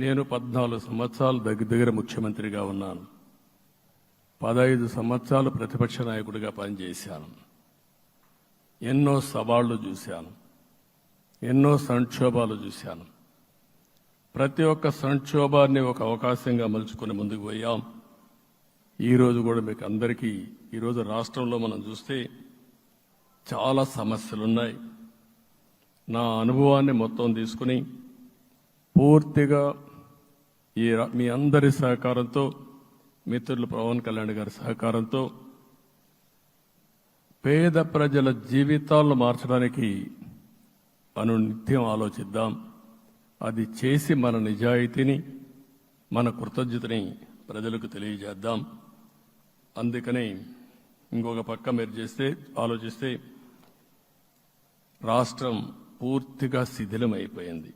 నేను 14 సంవత్సరాలు దగ్గర ముఖ్యమంత్రిగా ఉన్నాను. 15 సంవత్సరాలు ప్రతిపక్ష నాయకుడిగా పనిచేశాను. ఎన్నో సవాళ్లు చూశాను, ఎన్నో సంక్షోభాలు చూశాను. ప్రతి ఒక్క సంక్షోభాన్ని ఒక అవకాశంగా మలుచుకుని ముందుకు పోయాం. ఈరోజు కూడా మీకు అందరికీ ఈరోజు రాష్ట్రంలో మనం చూస్తే చాలా సమస్యలున్నాయి. నా అనుభవాన్ని మొత్తం తీసుకుని పూర్తిగా మీ అందరి సహకారంతో, మిత్రులు పవన్ కళ్యాణ్ గారి సహకారంతో పేద ప్రజల జీవితాలను మార్చడానికి అనునిత్యం ఆలోచిద్దాం. అది చేసి మన నిజాయితీని, మన కృతజ్ఞతని ప్రజలకు తెలియజేద్దాం. అందుకని ఇంకొక పక్క మీరు ఆలోచిస్తే రాష్ట్రం పూర్తిగా శిథిలమైపోయింది.